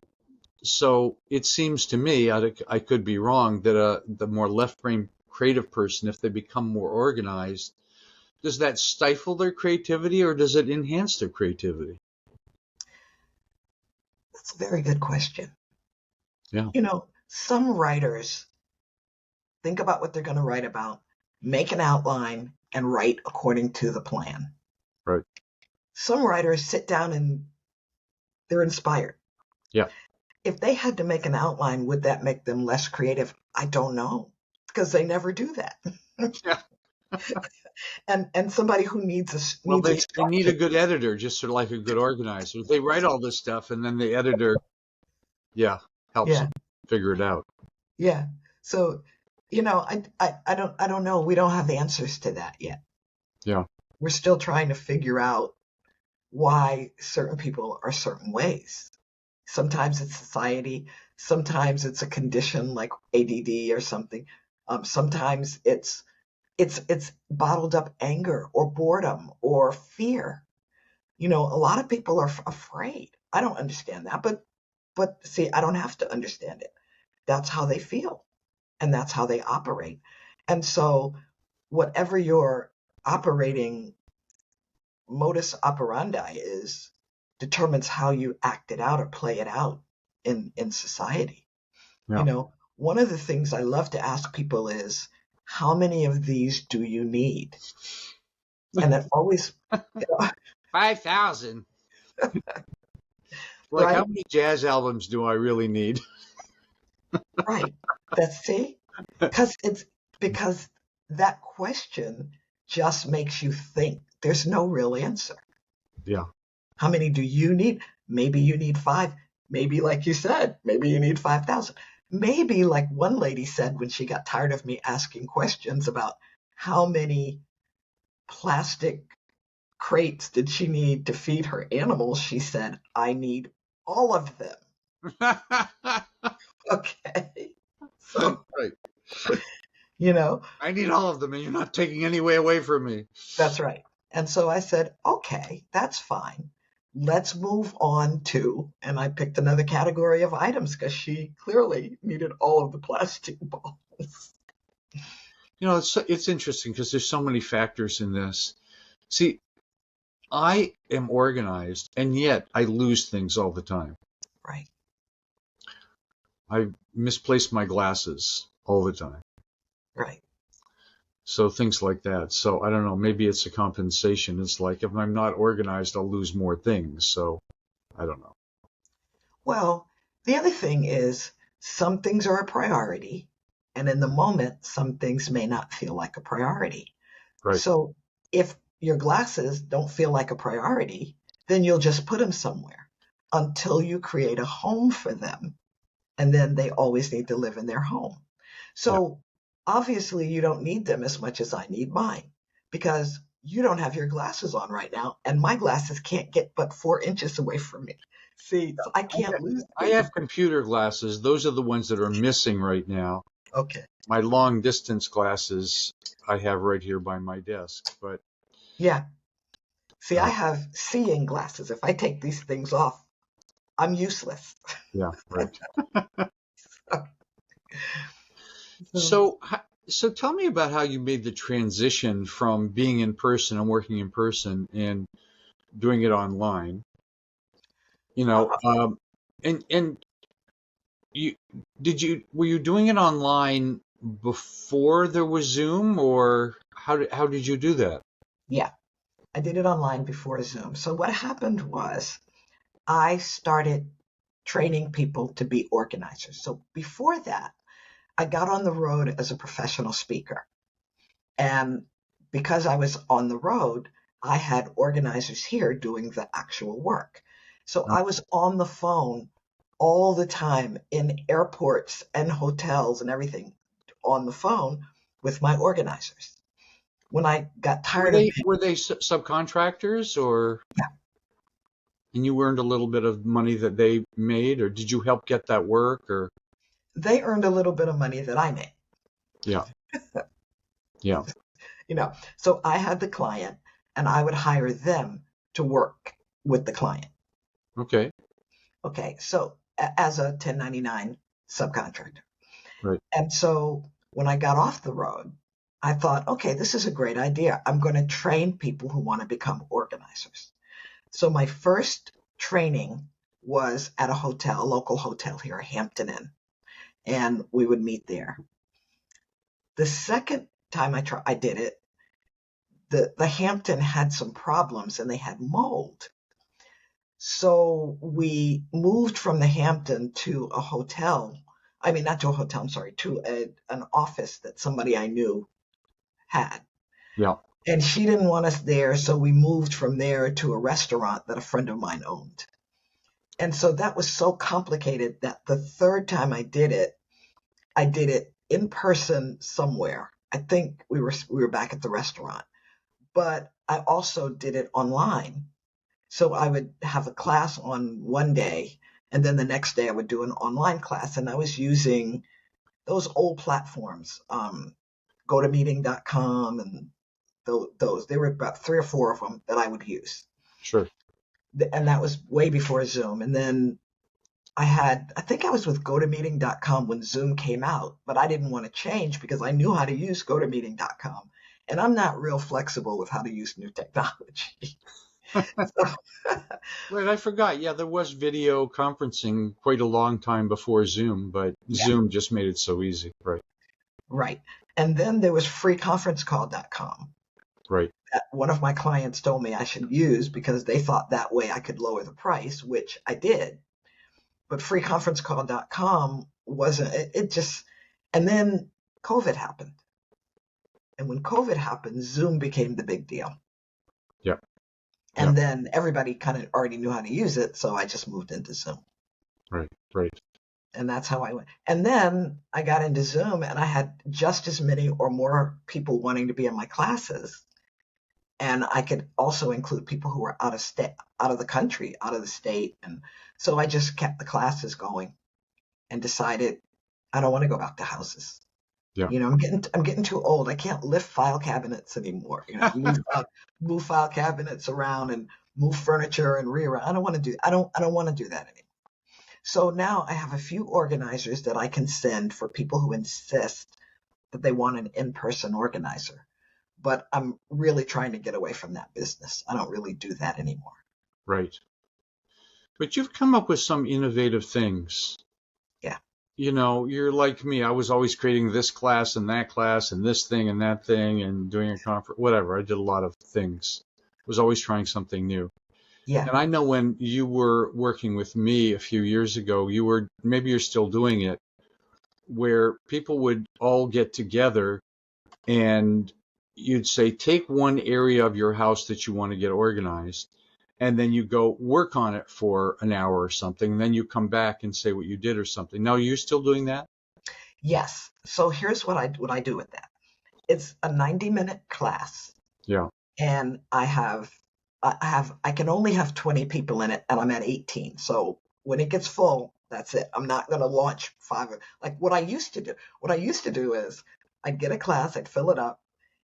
So it seems to me, I could be wrong, that the more left brain creative person, if they become more organized, does that stifle their creativity or does it enhance their creativity? That's a very good question. Yeah, Some writers think about what they're going to write about, make an outline, and write according to the plan. right. Some writers sit down and they're inspired. Yeah. If they had to make an outline, would that make them less creative? I don't know, because they never do that. Yeah. And somebody who needs Well, needs a they need a structure. good editor, just sort of like a good organizer. They write all this stuff, and then the editor, yeah, helps Yeah, them figure it out. yeah. So, I don't know. We don't have the answers to that yet. Yeah, We're still trying to figure out why certain people are certain ways. Sometimes it's society. Sometimes it's a condition like ADD or something. Sometimes it's bottled up anger or boredom or fear. A lot of people are afraid. I don't understand that, but see, I don't have to understand it. That's how they feel, and that's how they operate. And so, whatever your operating modus operandi is, determines how you act it out or play it out in society. yeah. One of the things I love to ask people is, how many of these do you need? And that always, you know, 5,000. Like, how right, many jazz albums do I really need? right. That's see, because that question just makes you think. There's no real answer. Yeah. How many do you need? Maybe you need five. Maybe, like you said, maybe you need 5,000. Maybe, like one lady said when she got tired of me asking questions about how many plastic crates did she need to feed her animals, she said, I need all of them. Okay. So, Right. you know, I need all of them, and you're not taking any way away from me. that's right. And so I said, okay, that's fine. Let's move on to, and I picked another category of items because she clearly needed all of the plastic balls. It's interesting because there's so many factors in this. See, I am organized, and yet I lose things all the time. Right, I misplace my glasses all the time. right. So things like that. So I don't know, maybe it's a compensation. It's like if I'm not organized, I'll lose more things. So I don't know. Well, the other thing is some things are a priority, and in the moment, some things may not feel like a priority. Right. So if your glasses don't feel like a priority, then you'll just put them somewhere until you create a home for them. And then they always need to live in their home. Yeah. So obviously, you don't need them as much as I need mine because you don't have your glasses on right now, and my glasses can't get but 4 inches away from me. See, so I can't lose I them. have computer glasses. Those are the ones that are missing right now. Okay. My long distance glasses I have right here by my desk. But Yeah. See, I uh, have seeing glasses. If I take these things off, I'm useless. yeah, right. So, So tell me about how you made the transition from being in person and working in person and doing it online. You know, uh, and you were you doing it online before there was Zoom, or how did you do that? yeah, I did it online before Zoom. So what happened was I started training people to be organizers. So before that, I got on the road as a professional speaker. And because I was on the road, I had organizers here doing the actual work. So I was on the phone all the time in airports and hotels and everything on the phone with my organizers. When I got tired of being, Were they subcontractors, or yeah, and you earned a little bit of money that they made, or did you help get that work, or they earned a little bit of money that I made. yeah, yeah, So I had the client, and I would hire them to work with the client. Okay. Okay, so as a 1099 subcontractor. Right. And so when I got off the road, I thought, okay, this is a great idea. I'm going to train people who want to become organizers. So my first training was at a hotel, a local hotel here, Hampton Inn, and we would meet there. The second time I did it, the Hampton had some problems and they had mold. So we moved from the Hampton to a hotel. I mean, not to a hotel, I'm sorry, to an office that somebody I knew had. Yeah. And she didn't want us there, so we moved from there to a restaurant that a friend of mine owned. And so that was so complicated that the third time I did it in person somewhere. I think we were back at the restaurant, but I also did it online. So I would have a class on one day, and then the next day I would do an online class, and I was using those old platforms, GoToMeeting.com, and those. There were about 3 or 4 of them that I would use, Sure. and that was way before Zoom. And then I think I was with GoToMeeting.com when Zoom came out, but I didn't want to change because I knew how to use GoToMeeting.com, and I'm not real flexible with how to use new technology. So, Right, I forgot. Yeah, there was video conferencing quite a long time before Zoom, but yeah, Zoom just made it so easy. Right, right. And then there was freeconferencecall.com right, that one of my clients told me I should use because they thought that way I could lower the price, which I did. But freeconferencecall.com wasn't, it just, and then COVID happened. And when COVID happened, Zoom became the big deal. yeah, yeah, And then everybody kind of already knew how to use it, so I just moved into Zoom. right, right, And that's how I went. And then I got into Zoom and I had just as many or more people wanting to be in my classes. And I could also include people who were out of state, out of the country, out of the state. And so I just kept the classes going and decided I don't want to go back to houses. yeah. I'm getting too old. I can't lift file cabinets anymore. Move file cabinets around and move furniture and rearrange. I don't want to do. I don't want to do that anymore. So now I have a few organizers that I can send for people who insist that they want an in-person organizer. But I'm really trying to get away from that business. I don't really do that anymore. Right. But you've come up with some innovative things. Yeah. You're like me. I was always creating this class and this thing and that thing and doing a conference, whatever. I did a lot of things. I was always trying something new. Yeah. And I know when you were working with me a few years ago, maybe you're still doing it, where people would all get together and you'd say, take one area of your house that you want to get organized, and then you go work on it for an hour or something, and then you come back and say what you did or something. Now, you're still doing that? Yes. So here's what I do with that. It's a 90-minute class, Yeah. and I can only have 20 people in it, and I'm at 18. So when it gets full, that's it. I'm not going to launch five. Like what I used to do. What I used to do is I'd get a class, I'd fill it up,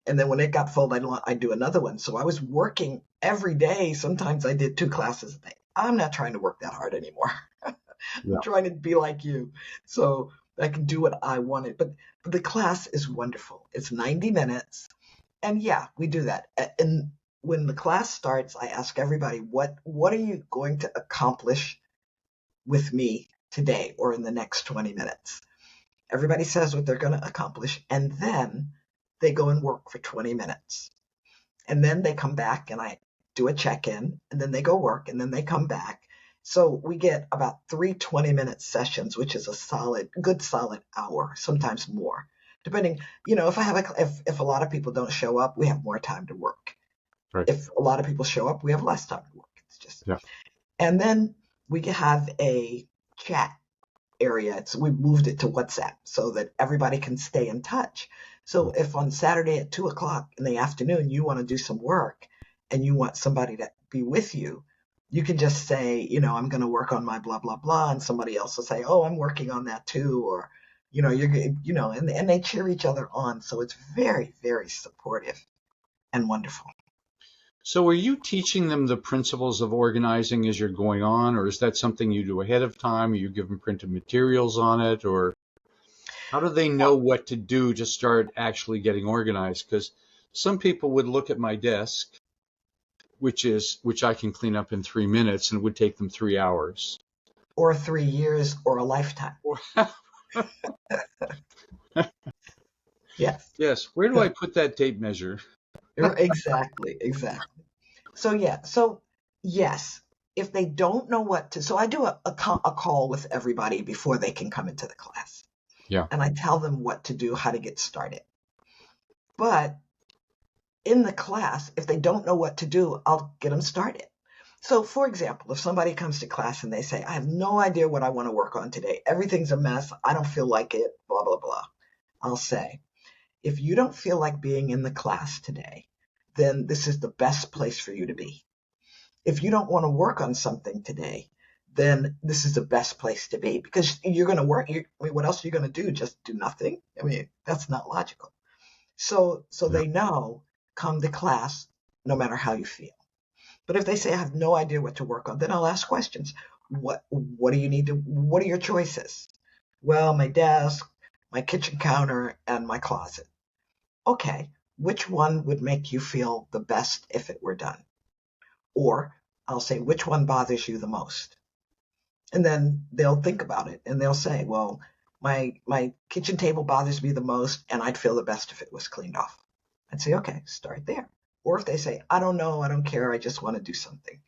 and then when it got full, I'd do another one. So I was working every day. Sometimes I did 2 classes a day. I'm not trying to work that hard anymore. I'm Yeah. trying to be like you, so I can do what I wanted. But the class is wonderful. It's 90 minutes, and yeah, we do that. And when the class starts, I ask everybody, what are you going to accomplish with me today or in the next 20 minutes? Everybody says what they're going to accomplish, and then they go and work for 20 minutes. And then they come back and I do a check-in, and then they go work, and then they come back. So we get about 3 20-minute sessions, which is a good solid hour, sometimes more. Depending, if a lot of people don't show up, we have more time to work. Right. If a lot of people show up, we have less time to work. It's just, Yeah. and then we have a chat area. So we moved it to WhatsApp so that everybody can stay in touch. So if on Saturday at 2 o'clock in the afternoon you want to do some work and you want somebody to be with you, you can just say, I'm going to work on my blah blah blah, and somebody else will say, oh, I'm working on that too, or and they cheer each other on. So it's very, very supportive and wonderful. So are you teaching them the principles of organizing as you're going on, or is that something you do ahead of time? Or you give them printed materials on it, or how do they know what to do to start actually getting organized? Because some people would look at my desk, which I can clean up in 3 minutes, and it would take them 3 hours. Or 3 years or a lifetime. Yes. Yes. Where do I put that tape measure? Exactly, exactly. So yeah, so yes, if they don't know what to, so I do a call with everybody before they can come into the class, Yeah. and I tell them what to do, how to get started. But in the class, if they don't know what to do, I'll get them started. So for example, if somebody comes to class and they say, I have no idea what I want to work on today, everything's a mess, I don't feel like it, blah, blah, blah. I'll say, if you don't feel like being in the class today, then this is the best place for you to be. If you don't want to work on something today, then this is the best place to be, because you're going to work. What else are you going to do? Just do nothing? I mean, that's not logical. So Yeah. they know, come to class no matter how you feel. But if they say, I have no idea what to work on, then I'll ask questions. What do you need to, what are your choices? Well, my desk, my kitchen counter, and my closet. Okay, which one would make you feel the best if it were done? Or I'll say, which one bothers you the most? And then they'll think about it and they'll say, well, my kitchen table bothers me the most, and I'd feel the best if it was cleaned off. I'd say, okay, start there. Or if they say, I don't know, I don't care, I just want to do something,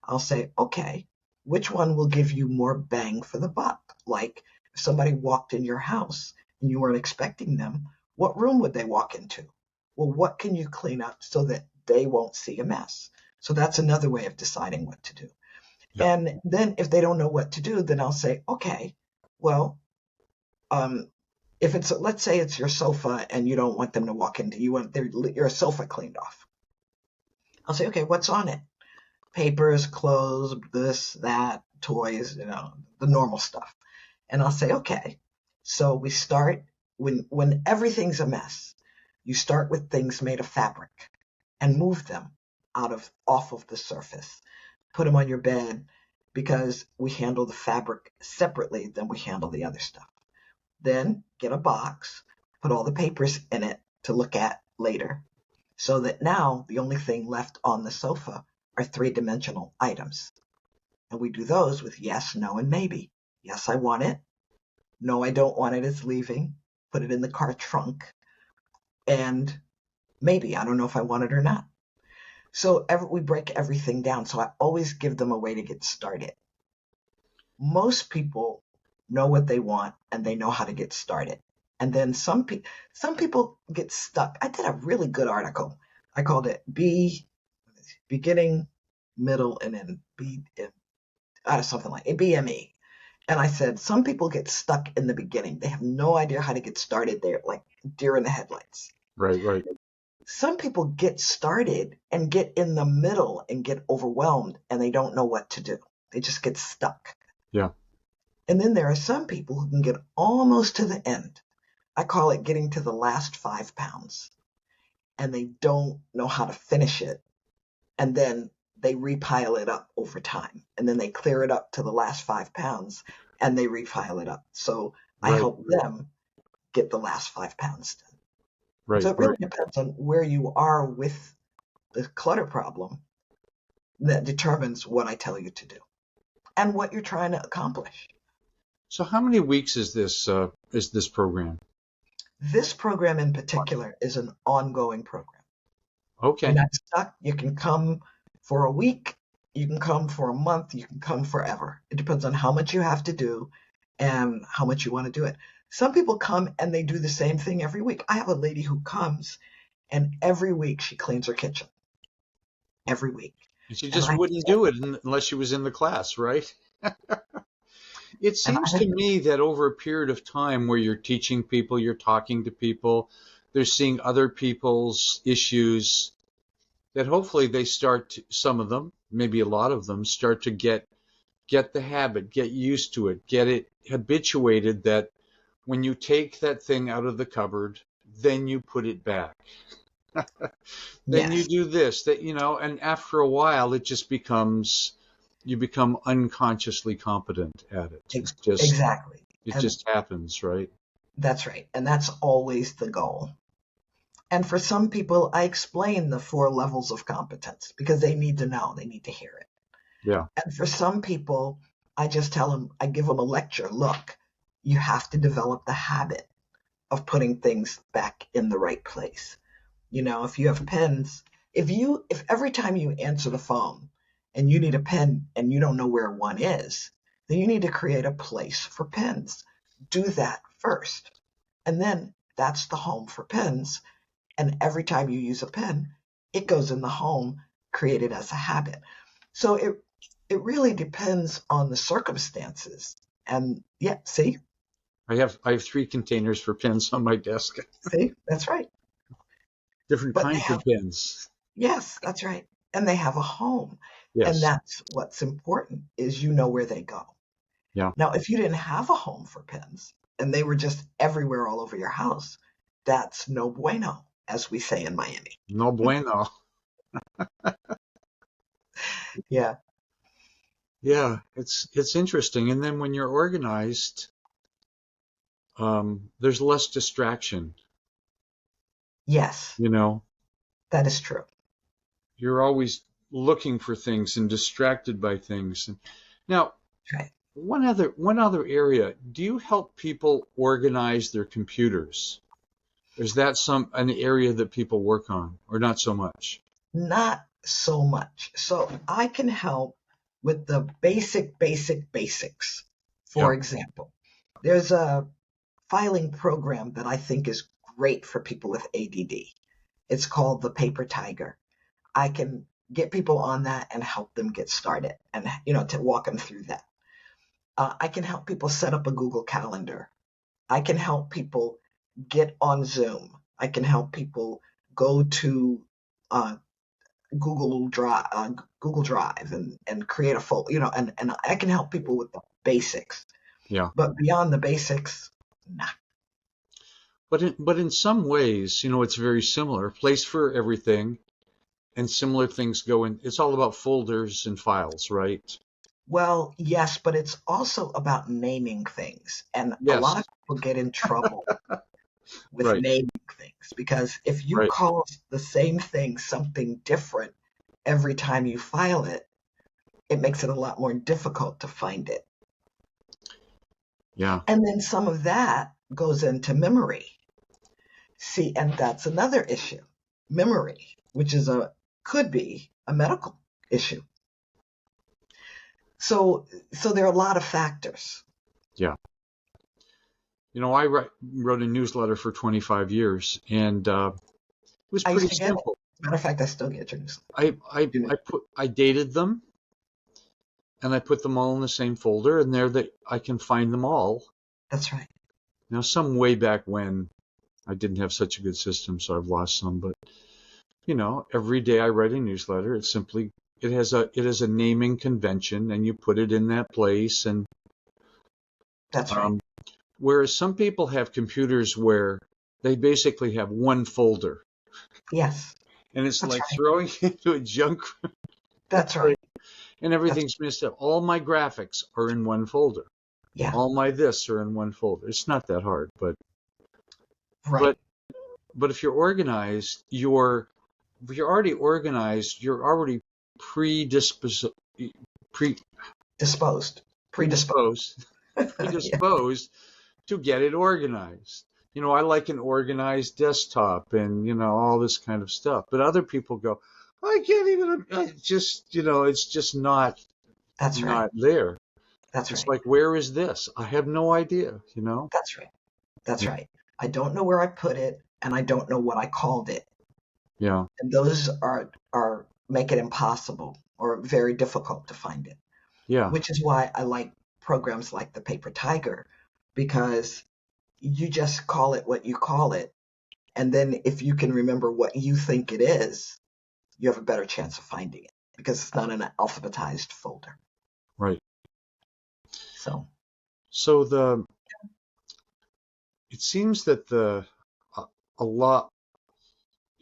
I'll say, okay, which one will give you more bang for the buck? Like if somebody walked in your house and you weren't expecting them, what room would they walk into? Well, what can you clean up so that they won't see a mess? So that's another way of deciding what to do. Yeah. And then if they don't know what to do, then I'll say, okay, well, if it's, let's say it's your sofa and you don't want them to walk into, you want your sofa cleaned off. I'll say, okay, what's on it? Papers, clothes, this, that, toys, the normal stuff. And I'll say, okay, so we start when everything's a mess, you start with things made of fabric and move them off of the surface. Put them on your bed, because we handle the fabric separately than we handle the other stuff. Then get a box, put all the papers in it to look at later, so that now the only thing left on the sofa are three-dimensional items. And we do those with yes, no, and maybe. Yes, I want it. No, I don't want it. It's leaving. Put it in the car trunk. And maybe, I don't know if I want it or not. So we break everything down. So I always give them a way to get started. Most people know what they want and they know how to get started. And then some people get stuck. I did a really good article. I called it beginning, middle, and then something like it, BME. And I said, some people get stuck in the beginning. They have no idea how to get started. They're like deer in the headlights. Right, right. Some people get started and get in the middle and get overwhelmed and they don't know what to do. They just get stuck. Yeah. And then there are some people who can get almost to the end. I call it getting to the last 5 pounds. And they don't know how to finish it. And then they repile it up over time. And then they clear it up to the last 5 pounds and they repile it up. So I help them get the last 5 pounds done. Right. So it really depends on where you are with the clutter problem that determines what I tell you to do and what you're trying to accomplish. So how many weeks is this program? This program in particular is an ongoing program. Okay. You're not stuck. You can come for a week, you can come for a month, you can come forever. It depends on how much you have to do and how much you want to do it. Some people come and they do the same thing every week. I have a lady who comes and every week she cleans her kitchen. Every week. And she just wouldn't do it unless she was in the class, right? It seems to me that over a period of time where you're teaching people, you're talking to people, they're seeing other people's issues, that hopefully they some of them, maybe a lot of them, start to get the habit, get used to it, get it habituated that when you take that thing out of the cupboard, then you put it back. Then you Yes, do this, that, and after a while, it just you become unconsciously competent at it. exactly. It And just happens, right? that's right. And that's always the goal. And for some people, I explain the 4 levels of competence because they need to know, they need to hear it. Yeah. And for some people, I just tell them, I give them a lecture. Look, you have to develop the habit of putting things back in the right place. If you have pens, if every time you answer the phone and you need a pen and you don't know where one is, then you need to create a place for pens. Do that first. And then that's the home for pens. And every time you use a pen, it goes in the home created as a habit. So it really depends on the circumstances. And yeah, I have 3 containers for pens on my desk, see, that's right. different But they kinds of have, pens. yes, that's right. And they have a home. And Yes. that's what's important is you know where they go. Yeah. Now, if you didn't have a home for pens and they were just everywhere all over your house, that's no bueno, as we say in Miami. No bueno. Yeah. Yeah, it's interesting. And then when you're organized, there's less distraction. Yes, You know, that is true. you're always looking for things and distracted by things. And now, Right. one other area, do you help people organize their computers? Is that an area that people work on, or not so much? Not so much. So I can help with the basics. Yeah. For example, there's a filing program that I think is great for people with ADD. It's called the Paper Tiger. I can get people on that and help them get started and, to walk them through that. I can help people set up a Google Calendar. I can help people get on Zoom. I can help people go to uh, Google Drive and create a folder, and I can help people with the basics. Yeah. But beyond the basics, nah. But in some ways, it's very similar. Place for everything, and similar things go in. It's all about folders and files, right? Well, yes, but it's also about naming things. And a lot of Yes. people get in trouble with Right. naming things because if you Right. call the same thing something different every time you file it, it makes it a lot more difficult to find it. Yeah. And then some of that goes into memory. See, and that's another issue. Memory, which could be a medical issue. So there are a lot of factors. Yeah. I wrote a newsletter for 25 years, and it was I used pretty to get it. simple. Matter of fact, I still get your newsletter. I I You know, I dated them, and I put them all in the same folder, and there that I can find them all. that's right. Now, some way back when I didn't have such a good system, so I've lost some. But every day I write a newsletter. It has a naming convention, and you put it in that place. And That's right. um, whereas some people have computers where they basically have one folder, Yes, and it's that's like right. throwing into a junk, That's right. and That's everything's messed up. All my graphics are in one folder. yeah, All my this are in one folder. It's not that hard, but right. but but if you're already organized, you're already predisposed pre, Disposed, predisposed. predisposed Yeah, predisposed to get it organized. I like an organized desktop and all this kind of stuff. But other people go, I can't even. It's just not that's right. not there. That's It's right. like, where is this? I have no idea. That's right. That's Yeah. right. I don't know where I put it, and I don't know what I called it. Yeah. And those are make it impossible or very difficult to find it. Yeah. Which is why I like programs like the Paper Tiger, because you just call it what you call it. And then if you can remember what you think it is, you have a better chance of finding it because it's not in an alphabetized folder. Right. So, So it seems that a lot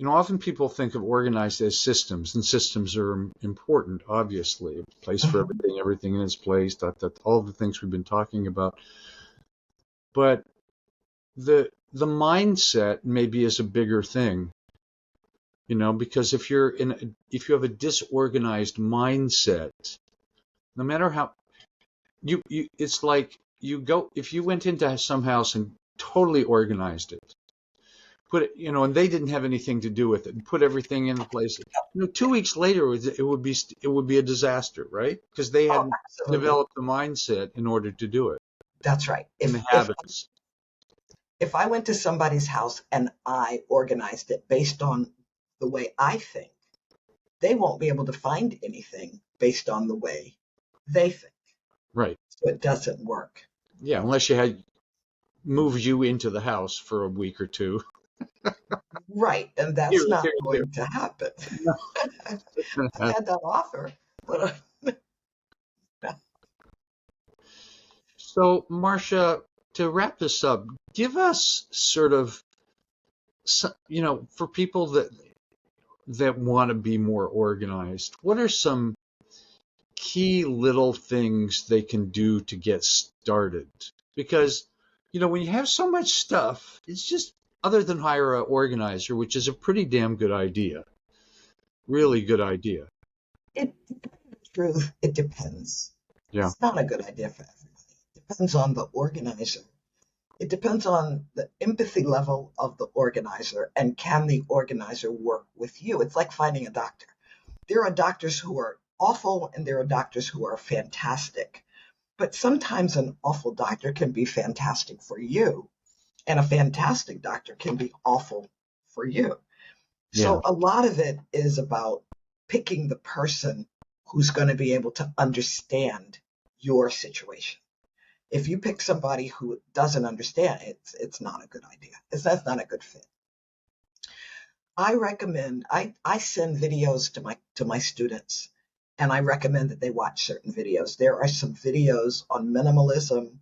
often people think of organized as systems, and systems are important, obviously. A place for Mhm. everything in its place, all the things we've been talking about. But the mindset maybe is a bigger thing, because if you have a disorganized mindset, no matter how it's like if you went into some house and totally organized it, put it, and they didn't have anything to do with it, and put everything in the place. 2 weeks later, it would be a disaster, right? Because they Oh, hadn't absolutely. developed the mindset in order to do it, That's right. and If the if habits. if I went to somebody's house and I organized it based on the way I think, they won't be able to find anything based on the way they think. Right. So it doesn't work. Yeah, unless you had moved you into the house for a week or two. Right. And Here, that's here, not here. going to happen. No. I've had that offer, but So, Marcia, to wrap this up, give us sort of, for people that want to be more organized, what are some key little things they can do to get started? Because, when you have so much stuff, it's just, other than hire an organizer, which is a pretty damn good idea, really good idea. it truth, it depends. Yeah. It's not a good idea for everybody. It depends on the organizer. It depends on the empathy level of the organizer and can the organizer work with you. It's like finding a doctor. There are doctors who are awful and there are doctors who are fantastic. But sometimes an awful doctor can be fantastic for you, and a fantastic doctor can be awful for you. Yeah. So a lot of it is about picking the person who's going to be able to understand your situation. If you pick somebody who doesn't understand, it's not a good idea. That's not a good fit. I recommend I send videos to my students and I recommend that they watch certain videos. There are some videos on minimalism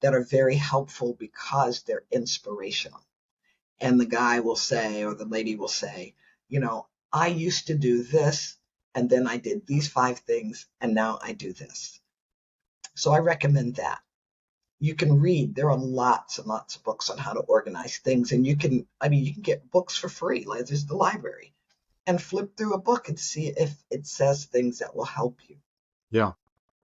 that are very helpful because they're inspirational. And the guy will say, or the lady will say, I used to do this, and then I did these 5 things, and now I do this. So I recommend that. You can read. There are lots and lots of books on how to organize things, and you can get books for free. Like there's the library, and flip through a book and see if it says things that will help you. Yeah.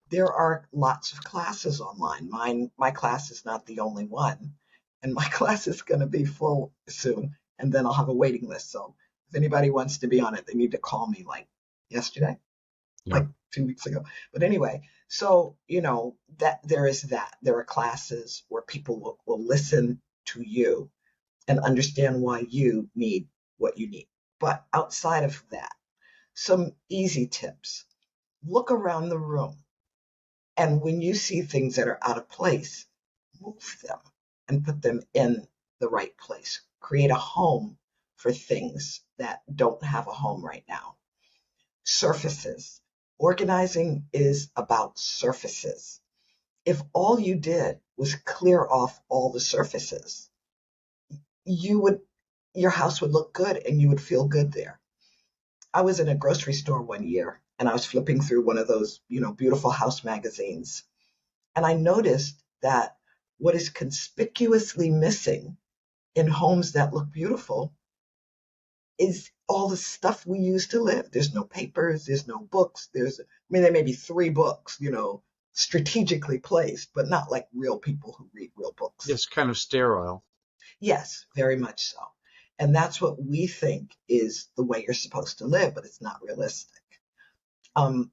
There are lots of classes online. My class is not the only one, and my class is going to be full soon, and then I'll have a waiting list. So if anybody wants to be on it, they need to call me like yesterday, Yeah. like 2 weeks ago. But anyway, so that there is that. There are classes where people will listen to you and understand why you need what you need. But outside of that, some easy tips. Look around the room. And when you see things that are out of place, move them and put them in the right place. Create a home for things that don't have a home right now. Surfaces. Organizing is about surfaces. If all you did was clear off all the surfaces, you would your house would look good and you would feel good there. I was in a grocery store one year and I was flipping through one of those, beautiful house magazines. And I noticed that what is conspicuously missing in homes that look beautiful is all the stuff we use to live. There's no papers, there's no books. There may be 3 books, strategically placed, but not like real people who read real books. It's kind of sterile. Yes, very much so. And that's what we think is the way you're supposed to live, but it's not realistic. Um,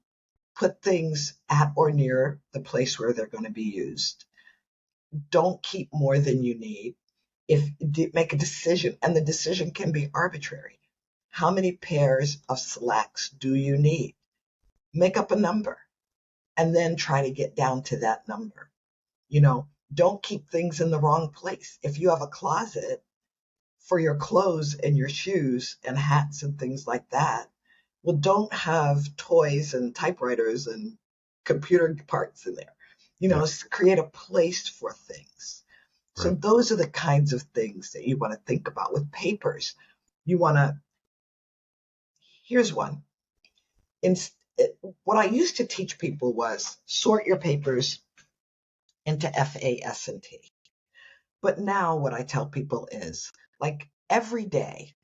put things at or near the place where they're going to be used. Don't keep more than you need. Make a decision, and the decision can be arbitrary. How many pairs of slacks do you need? Make up a number and then try to get down to that number. Don't keep things in the wrong place. If you have a closet for your clothes and your shoes and hats and things like that, well, don't have toys and typewriters and computer parts in there. Yeah. Create a place for things. So Right. those are the kinds of things that you want to think about with papers. You want to Here's one. In, what I used to teach people was sort your papers into F, A, S, and T. But now what I tell people is, like, every day,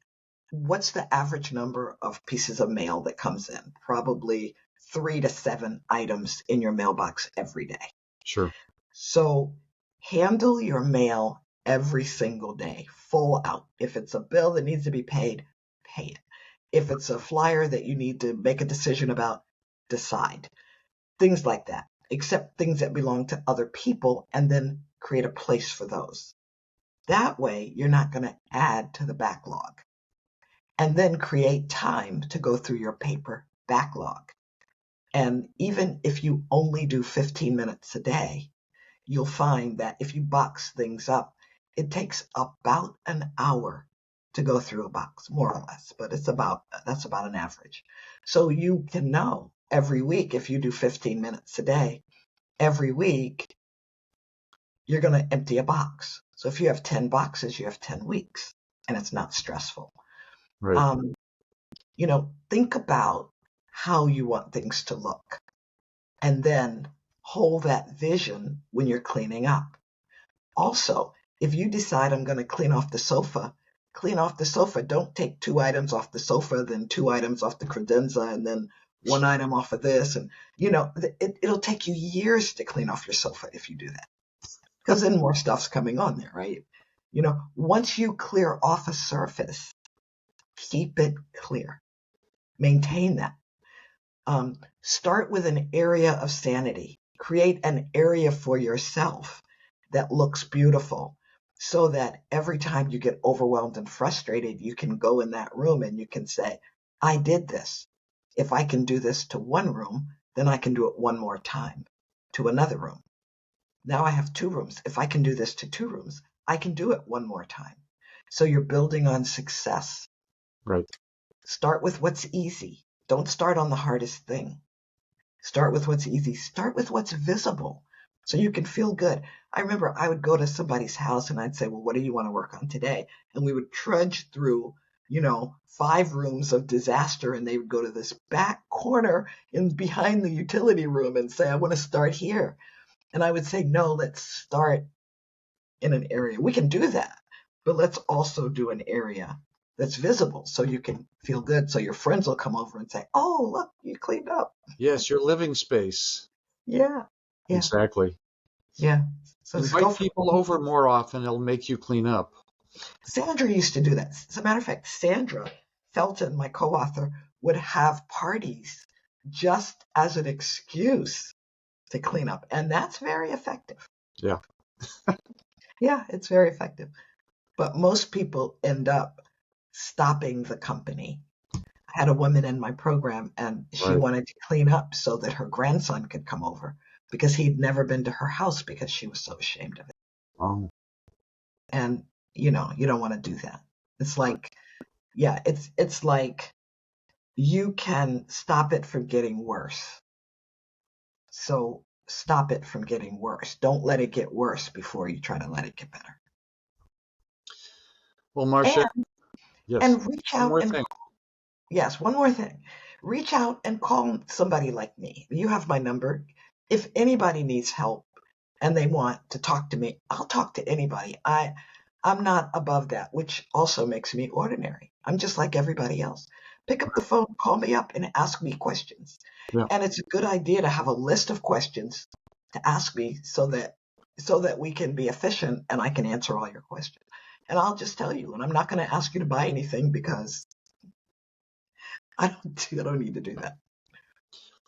what's the average number of pieces of mail that comes in? Probably 3 to 7 items in your mailbox every day. Sure. So handle your mail every single day, full out. If it's a bill that needs to be paid, pay it. If it's a flyer that you need to make a decision about, decide. Things like that. Accept things that belong to other people and then create a place for those. That way, you're not going to add to the backlog. And then create time to go through your paper backlog. And even if you only do 15 minutes a day, you'll find that if you box things up, it takes about an hour to go through a box, more or less, but that's about an average. So you can know every week, if you do 15 minutes a day, every week, you're going to empty a box. So if you have 10 boxes, you have 10 weeks, and it's not stressful. Right. Think about how you want things to look, and then hold that vision when you're cleaning up. Also, if you decide I'm going to clean off the sofa, clean off the sofa. Don't take 2 items off the sofa, then 2 items off the credenza, and then 1 item off of this. And, it'll take you years to clean off your sofa if you do that, because then more stuff's coming on there, right? Once you clear off a surface, keep it clear. Maintain that. Start with an area of sanity. Create an area for yourself that looks beautiful, so that every time you get overwhelmed and frustrated, you can go in that room and you can say, I did this. If I can do this to one room, then I can do it one more time to another room. Now I have 2 rooms. If I can do this to 2 rooms, I can do it one more time. So you're building on success. Right. Start with what's easy. Don't start on the hardest thing. Start with what's easy. Start with what's visible so you can feel good. I remember I would go to somebody's house and I'd say, well, what do you want to work on today? And we would trudge through, 5 rooms of disaster, and they would go to this back corner in behind the utility room and say, I want to start here. And I would say, no, let's start in an area. We can do that, but let's also do an area that's visible so you can feel good. So your friends will come over and say, oh, look, you cleaned up. Yes, your living space. Yeah. Yeah. Exactly. Yeah. So invite people over more often. It'll make you clean up. Sandra used to do that. As a matter of fact, Sandra Felton, my co-author, would have parties just as an excuse to clean up. And that's very effective. Yeah. Yeah, it's very effective. But most people end up stopping the company. I had a woman in my program, and she Right. wanted to clean up so that her grandson could come over, because he'd never been to her house because she was so ashamed of it. Oh. And, you don't want to do that. It's like, yeah, it's like you can stop it from getting worse. So stop it from getting worse. Don't let it get worse before you try to let it get better. Well, Marsha, yes. And reach One out more and thing. Yes, one more thing. Reach out and call somebody like me. You have my number. If anybody needs help and they want to talk to me, I'll talk to anybody. I'm not above that, which also makes me ordinary. I'm just like everybody else. Pick up the phone, call me up, and ask me questions. Yeah. And it's a good idea to have a list of questions to ask me so that we can be efficient and I can answer all your questions. And I'll just tell you, and I'm not going to ask you to buy anything, because I don't need to do that.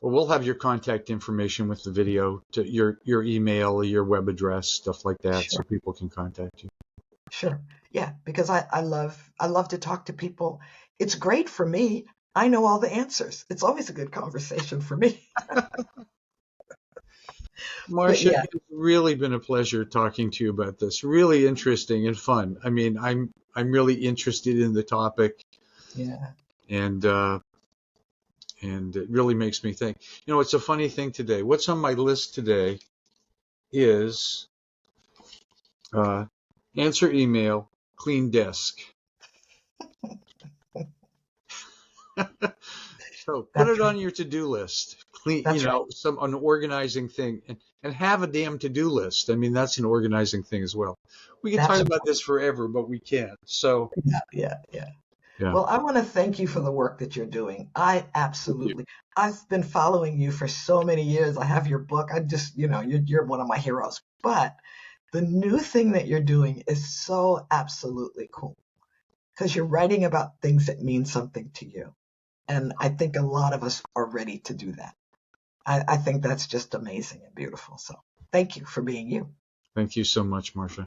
Well, we'll have your contact information with the video, to your email, your web address, stuff like that, Sure. so people can contact you. Sure. Yeah, because I love to talk to people. It's great for me. I know all the answers. It's always a good conversation for me. Marsha, yeah. it's really been a pleasure talking to you about this. Really interesting and fun. I mean, I'm really interested in the topic. Yeah. And it really makes me think. It's a funny thing today. What's on my list today is answer email, clean desk. So put That's it right. on your to-do list. Clean, That's right. an organizing thing, and have a damn to-do list. I mean, that's an organizing thing as well. We could talk about Absolutely. this forever, but we can't. So, Yeah, yeah, yeah. yeah, Well, I want to thank you for the work that you're doing. I thank you. absolutely, I've been following you for so many years. I have your book. I just, you're one of my heroes. But the new thing that you're doing is so absolutely cool because you're writing about things that mean something to you. And I think a lot of us are ready to do that. I think that's just amazing and beautiful. So thank you for being you. Thank you so much, Marsha.